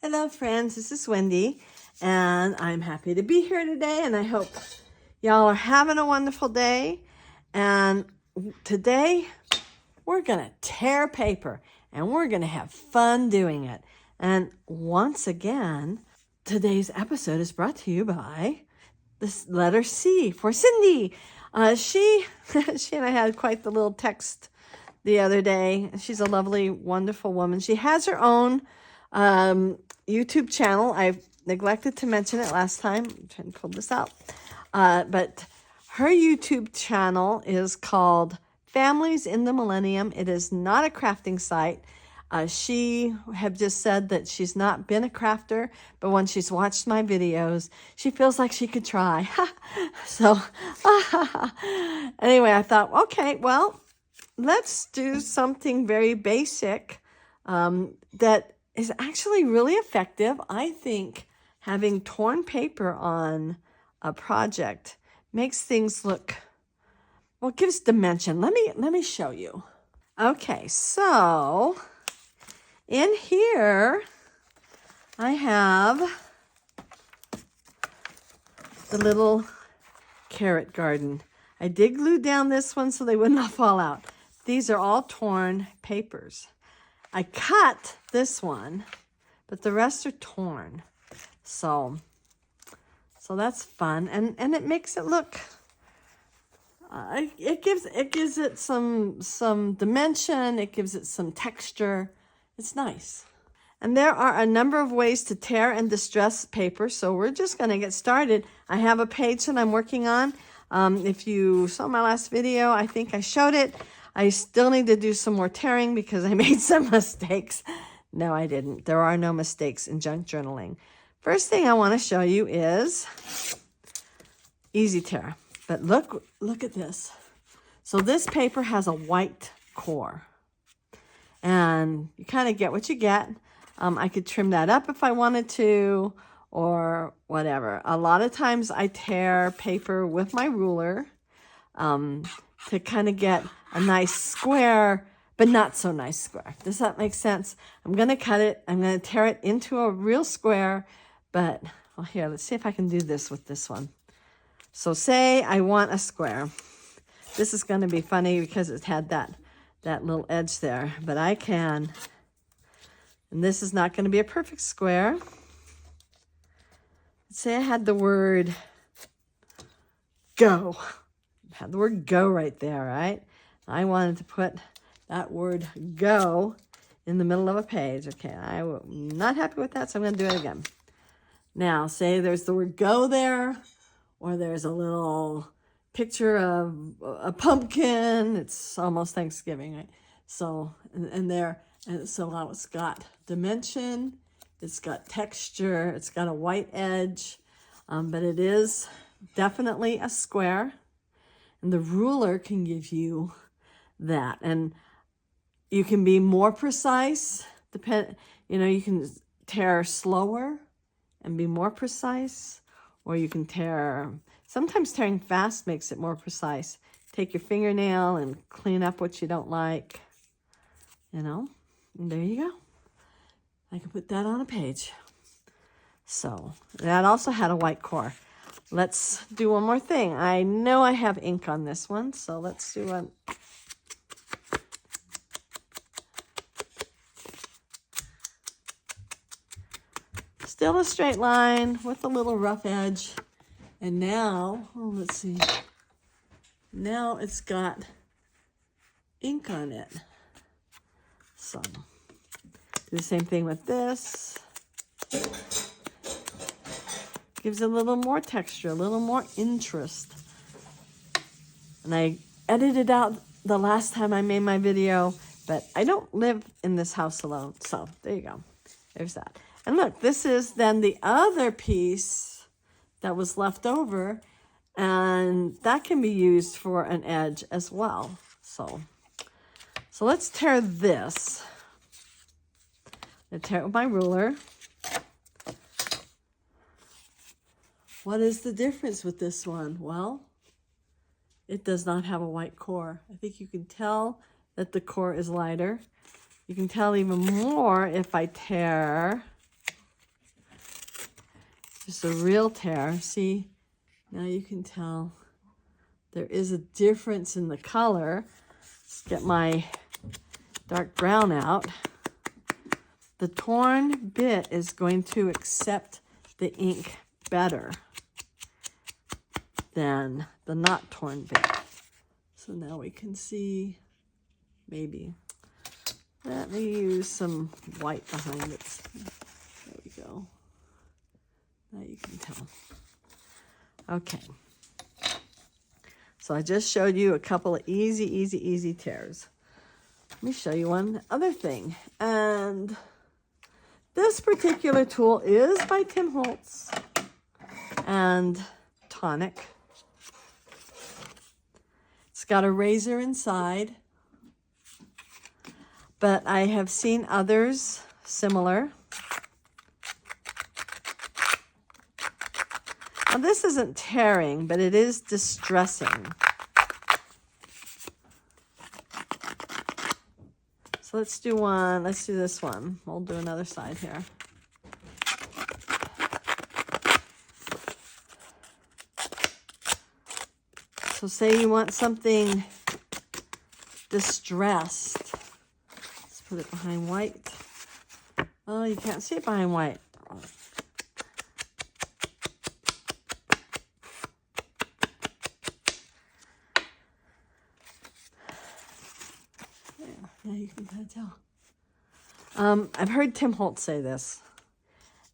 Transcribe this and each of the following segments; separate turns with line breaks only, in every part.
Hello friends, this is Wendy and I'm happy to be here today and I hope y'all are having a wonderful day. And today we're gonna tear paper and we're gonna have fun doing it. And once again, today's episode is brought to you by this letter C for Cindy. She and I had quite the little text the other day. She's a lovely, wonderful woman. She has her own YouTube channel. I neglected to mention it last time. I'm trying to pull this out. But her YouTube channel is called Families in the Millennium. It is not a crafting site. She have just said that she's not been a crafter, but when she's watched my videos, she feels like she could try. So anyway, I thought, okay, well, let's do something very basic that is actually really effective. I think having torn paper on a project makes things look, well, it gives dimension. Let me show you. Okay, so in here I have the little carrot garden. I did glue down this one so they would not fall out. These are all torn papers. I cut this one, but the rest are torn. So that's fun, and it makes it look. It gives it some dimension. It gives it some texture. It's nice. And there are a number of ways to tear and distress paper. So we're just going to get started. I have a page that I'm working on. If you saw my last video, I think I showed it. I still need to do some more tearing because I made some mistakes. No, I didn't. There are no mistakes in junk journaling. First thing I want to show you is easy tear. But look at this. So this paper has a white core. And you kind of get what you get. I could trim that up if I wanted to or whatever. A lot of times I tear paper with my ruler to kind of get a nice square, but not so nice square. Does that make sense? I'm going to cut it. I'm going to tear it into a real square, but well, here, let's see if I can do this with this one. So say I want a square. This is going to be funny because it had that little edge there, but I can, and this is not going to be a perfect square. Let's say I had the word go. I had the word go right there, right? I wanted to put that word go in the middle of a page. Okay, I'm not happy with that, so I'm going to do it again. Now, say there's the word go there, or there's a little picture of a pumpkin. It's almost Thanksgiving, right? So, and there, and so now it's got dimension, it's got texture, it's got a white edge, but it is definitely a square. And the ruler can give you that. And you can be more precise. You can tear slower and be more precise. Or you can tear, sometimes tearing fast makes it more precise. Take your fingernail and clean up what you don't like. And there you go. I can put that on a page. So that also had a white core. Let's do one more thing. I know I have ink on this one, so let's do one. Still a straight line with a little rough edge. And now, let's see. Now it's got ink on it. So do the same thing with this. Gives it a little more texture, a little more interest. And I edited out the last time I made my video, but I don't live in this house alone. So there you go. There's that. And look, this is then the other piece that was left over, and that can be used for an edge as well. So let's tear this. I tear it with my ruler. What is the difference with this one? Well, it does not have a white core. I think you can tell that the core is lighter. You can tell even more if I tear Just a real tear. See, now you can tell there is a difference in the color. Let's get my dark brown out. The torn bit is going to accept the ink better than the not torn bit. So now we can see, maybe. Let me use some white behind it. There we go. Now you can tell. Okay. So I just showed you a couple of easy tears. Let me show you one other thing. And this particular tool is by Tim Holtz and Tonic. It's got a razor inside, but I have seen others similar. Now this isn't tearing, but it is distressing. So let's do one. Let's do this one. We'll do another side here. So say you want something distressed. Let's put it behind white. Oh, you can't see it behind white. Yeah, you can kind of tell. I've heard Tim Holtz say this,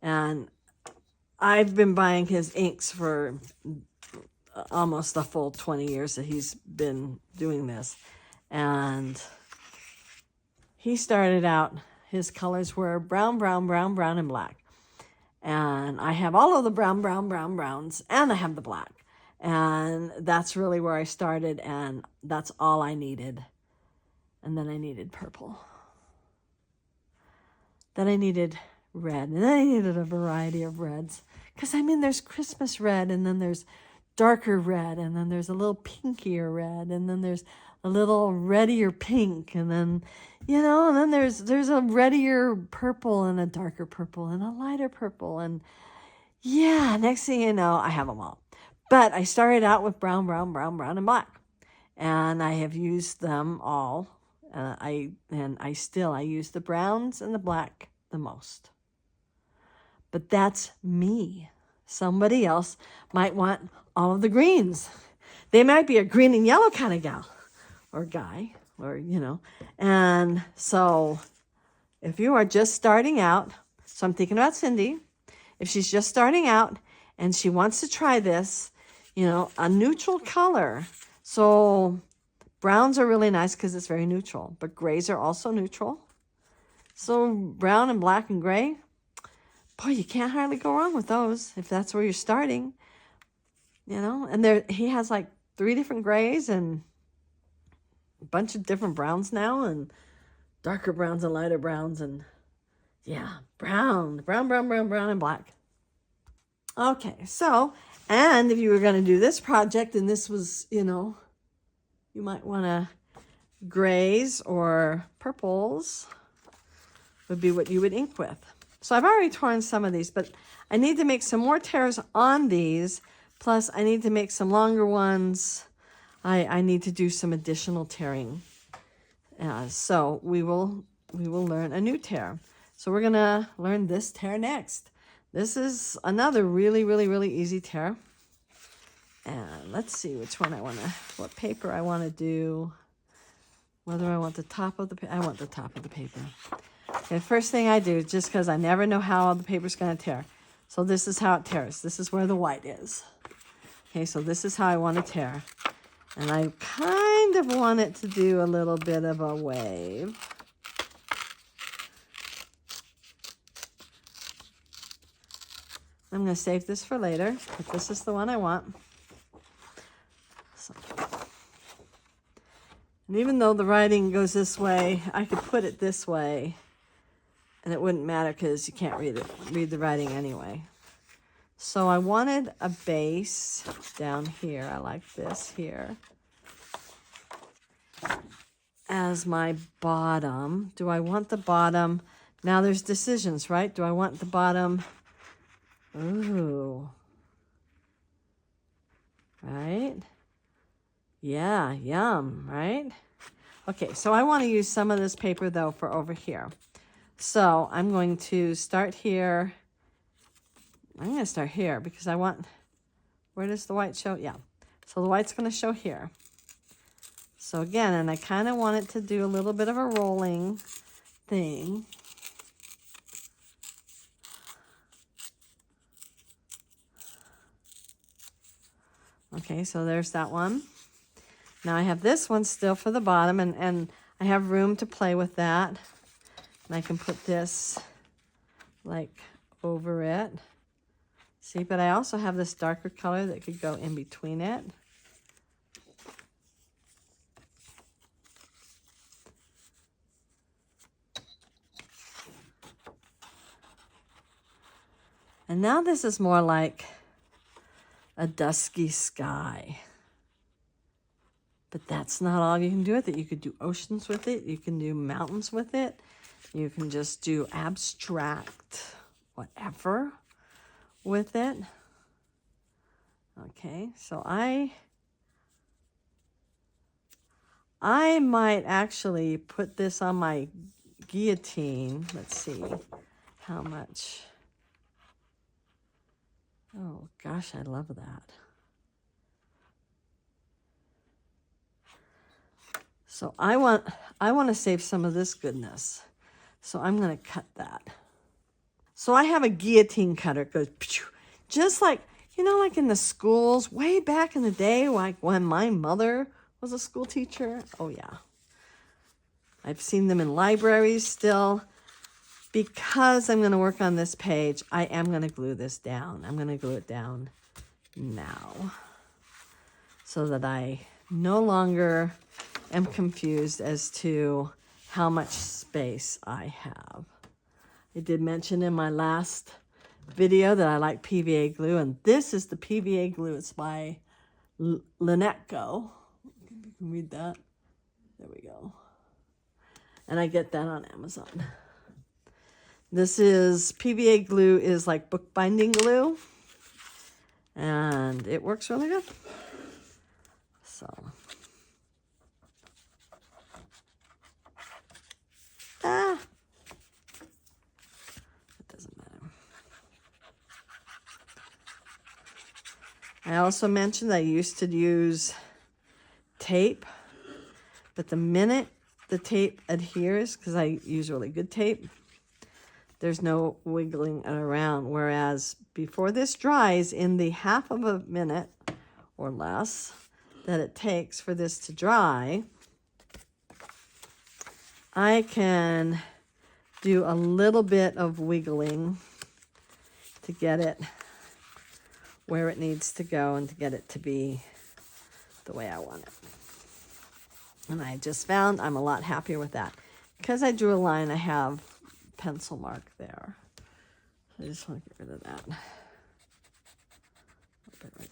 and I've been buying his inks for almost the full 20 years that he's been doing this. And he started out, his colors were brown, brown, brown, brown, and black. And I have all of the brown, brown, brown, browns, and I have the black. And that's really where I started, and that's all I needed. And then I needed purple. Then I needed red. And then I needed a variety of reds. Because, I mean, there's Christmas red, and then there's darker red, and then there's a little pinkier red, and then there's a little reddier pink, and then, you know, and then there's a reddier purple and a darker purple and a lighter purple. And, yeah, next thing you know, I have them all. But I started out with brown, brown, brown, brown, and black. And I have used them all. I use the browns and the black the most. But that's me. Somebody else might want all of the greens. They might be a green and yellow kind of gal or guy, or, you know. And so if you are just starting out, so I'm thinking about Cindy, if she's just starting out and she wants to try this, you know, a neutral color. So browns are really nice because it's very neutral, but grays are also neutral. So brown and black and gray, boy, you can't hardly go wrong with those if that's where you're starting, you know. And he has like 3 different grays and a bunch of different browns now, and darker browns and lighter browns, and yeah, brown, and black. Okay, so, and if you were going to do this project and this was, you know, you might want to grays or purples would be what you would ink with. So I've already torn some of these, but I need to make some more tears on these. Plus I need to make some longer ones. I need to do some additional tearing. So we will learn a new tear. So we're gonna learn this tear next. This is another really, really, really easy tear. And let's see which one what paper I want to do. Whether I want the top of the I want the top of the paper. Okay, first thing I do, just because I never know how the paper's going to tear. So this is how it tears. This is where the white is. Okay, so this is how I want to tear. And I kind of want it to do a little bit of a wave. I'm going to save this for later, but this is the one I want. So. And even though the writing goes this way, I could put it this way. And it wouldn't matter because you can't read the writing anyway. So I wanted a base down here. I like this here as my bottom. Do I want the bottom? Now there's decisions, right? Do I want the bottom Ooh. Right? Yeah, yum, right? Okay, so I want to use some of this paper, though, for over here. So I'm going to start here. I'm going to start here because I want... Where does the white show? Yeah. So the white's going to show here. So again, and I kind of want it to do a little bit of a rolling thing. Okay, so there's that one. Now I have this one still for the bottom, and I have room to play with that. And I can put this like over it. See, but I also have this darker color that could go in between it. And now this is more like a dusky sky. But that's not all you can do with it. You could do oceans with it. You can do mountains with it. You can just do abstract whatever with it. Okay, so I might actually put this on my guillotine. Let's see how much. Oh gosh, I love that. So I want to save some of this goodness. So I'm going to cut that. So I have a guillotine cutter. It goes just like, you know, like in the schools way back in the day, like when my mother was a school teacher. Oh yeah. I've seen them in libraries still. Because I'm going to work on this page, I am going to glue this down. I'm going to glue it down now so that I no longer am confused as to how much space I have. I did mention in my last video that I like PVA glue, and this is the PVA glue. It's by Linetco. You can read that. There we go. And I get that on Amazon. This is, PVA glue is like bookbinding glue, and it works really good. So, it doesn't matter. I also mentioned I used to use tape, but the minute the tape adheres, because I use really good tape, there's no wiggling it around. Whereas before this dries, in the half of a minute or less that it takes for this to dry, I can do a little bit of wiggling to get it where it needs to go and to get it to be the way I want it. And I just found I'm a lot happier with that. Because I drew a line, I have pencil mark there. I just want to get rid of that. Right there.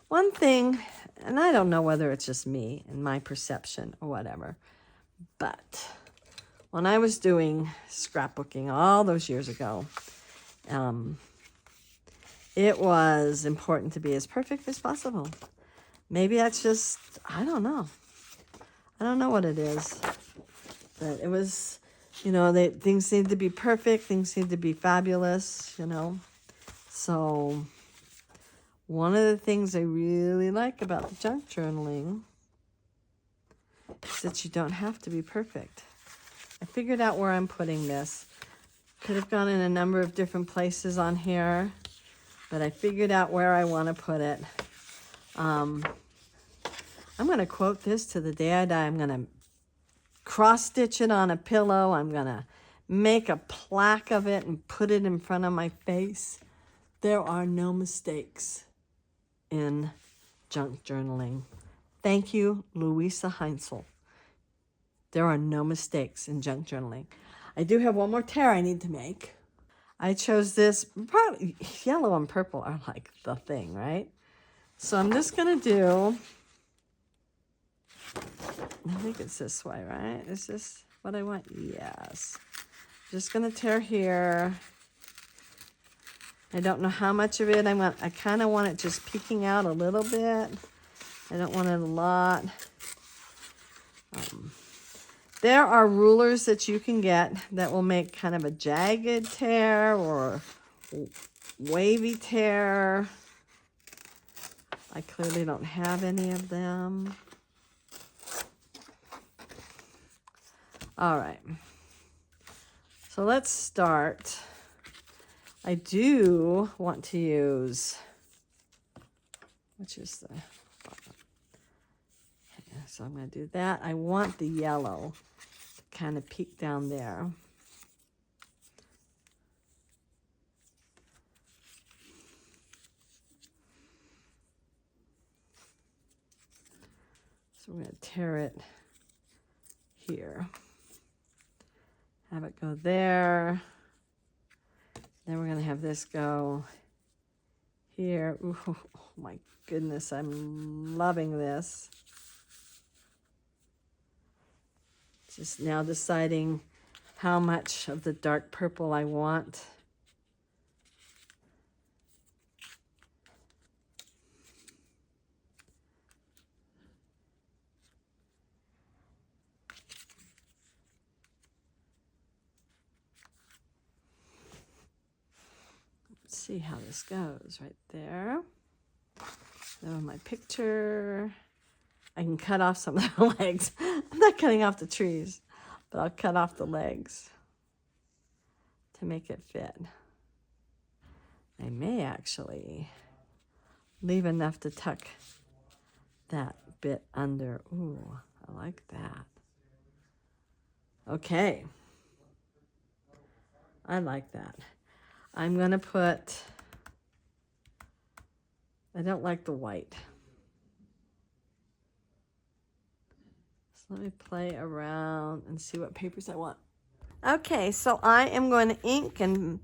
One thing, and I don't know whether it's just me and my perception or whatever, but when I was doing scrapbooking all those years ago, it was important to be as perfect as possible. Maybe that's just, I don't know. I don't know what it is. But it was, you know, things need to be perfect. Things need to be fabulous, you know. So one of the things I really like about the junk journaling is that you don't have to be perfect. I figured out where I'm putting this. Could have gone in a number of different places on here, but I figured out where I want to put it. I'm going to quote this to the day I die. I'm going to cross-stitch it on a pillow. I'm going to make a plaque of it and put it in front of my face. There are no mistakes in junk journaling. Thank you, Louisa Heinzel. There are no mistakes in junk journaling. I do have one more tear I need to make. I chose this. Probably yellow and purple are like the thing, right? So I'm just going to do... I think it's this way, right? Is this what I want? Yes. Just gonna tear here. I don't know how much of it I want. I kind of want it just peeking out a little bit. I don't want it a lot. There are rulers that you can get that will make kind of a jagged tear or wavy tear. I clearly don't have any of them. All right. So let's start. I do want to use, which is the, okay, so I'm going to do that. I want the yellow to kind of peek down there. So we're going to tear it here. Have it go there. Then we're going to have this go here. Ooh, oh my goodness, I'm loving this. Just now deciding how much of the dark purple I want. See how this goes right there. Then my picture. I can cut off some of the legs. I'm not cutting off the trees, but I'll cut off the legs to make it fit. I may actually leave enough to tuck that bit under. Ooh, I like that. Okay. I like that. I'm going to put, I don't like the white. So let me play around and see what papers I want. Okay, so I am going to ink and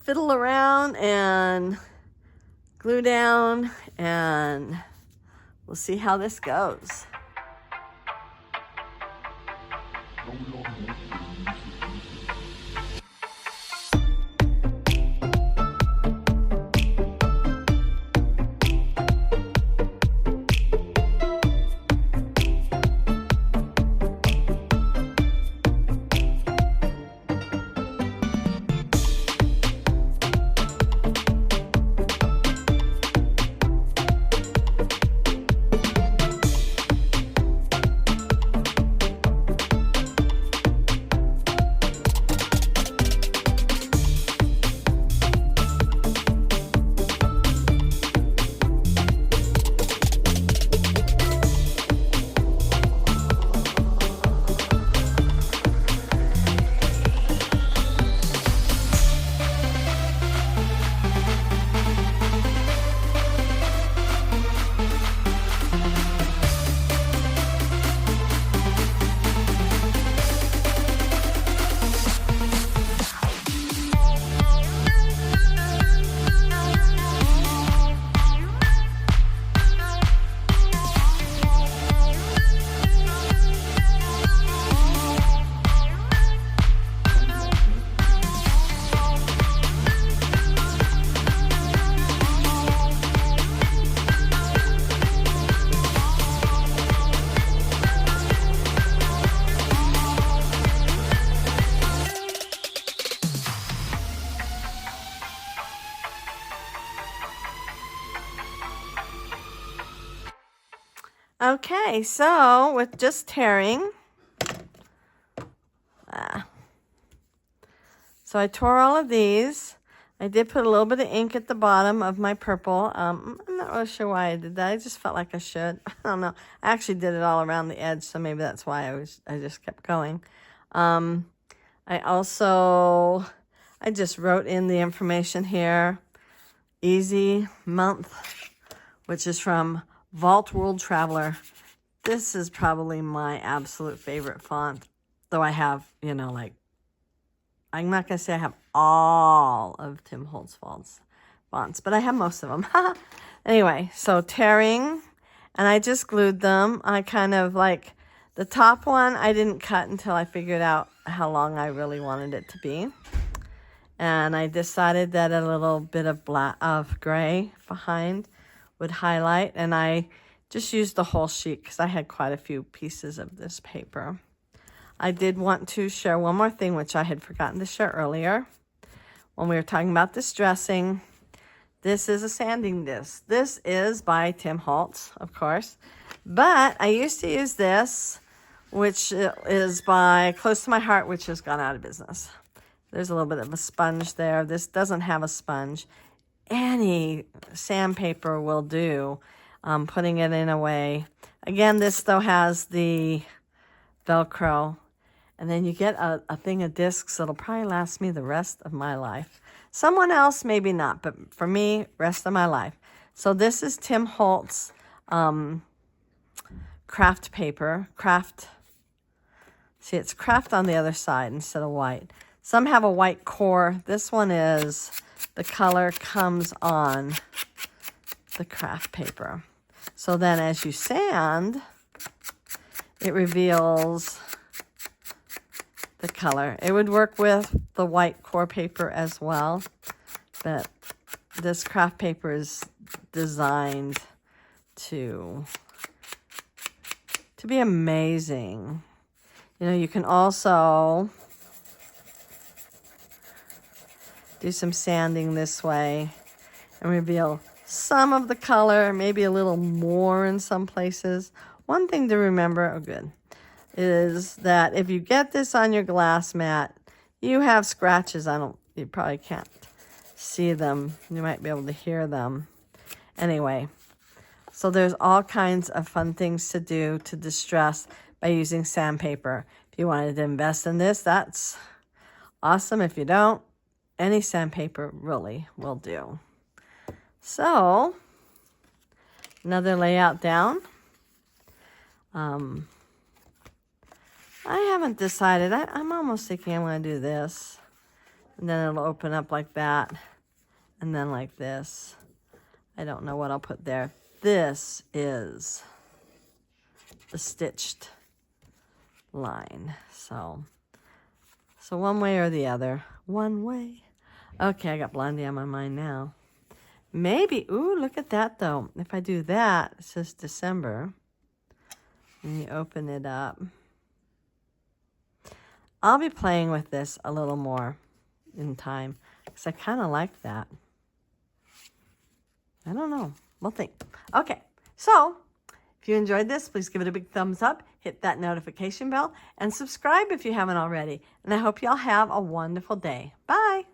fiddle around and glue down, and we'll see how this goes. Okay, so with just tearing, so I tore all of these. I did put a little bit of ink at the bottom of my purple. I'm not really sure why I did that. I just felt like I should. I don't know. I actually did it all around the edge, so maybe that's why I just kept going. I just wrote in the information here. Easy month, which is from Vault World Traveler. This is probably my absolute favorite font, though I have, you know, like, I'm not going to say I have all of Tim Holtz fonts, but I have most of them. Anyway, so tearing, and I just glued them. I kind of like, the top one I didn't cut until I figured out how long I really wanted it to be. And I decided that a little bit of gray behind would highlight, and I just used the whole sheet because I had quite a few pieces of this paper. I did want to share one more thing, which I had forgotten to share earlier when we were talking about distressing. This is a sanding disc. This is by Tim Holtz, of course, but I used to use this, which is by Close to My Heart, which has gone out of business. There's a little bit of a sponge there. This doesn't have a sponge. Any sandpaper will do. Putting it in a way. Again, this though has the Velcro. And then you get a thing of discs that'll probably last me the rest of my life. Someone else, maybe not, but for me, rest of my life. So this is Tim Holtz craft paper. See, it's craft on the other side instead of white. Some have a white core. This one is, the color comes on the craft paper. So then as you sand, it reveals the color. It would work with the white core paper as well, but this craft paper is designed to be amazing. You know, you can also do some sanding this way and reveal some of the color, maybe a little more in some places. One thing to remember, is that if you get this on your glass mat, you have scratches. You probably can't see them. You might be able to hear them. Anyway, so there's all kinds of fun things to do to distress by using sandpaper. If you wanted to invest in this, that's awesome. If you don't, any sandpaper really will do. So, another layout down. I haven't decided. I'm almost thinking I'm going to do this. And then it'll open up like that. And then like this. I don't know what I'll put there. This is the stitched line. So one way or the other. One way. Okay, I got Blondie on my mind now. Maybe, ooh, look at that though. If I do that, it says December. And you open it up. I'll be playing with this a little more in time because I kind of like that. I don't know. We'll think. Okay, so if you enjoyed this, please give it a big thumbs up, hit that notification bell, and subscribe if you haven't already. And I hope y'all have a wonderful day. Bye.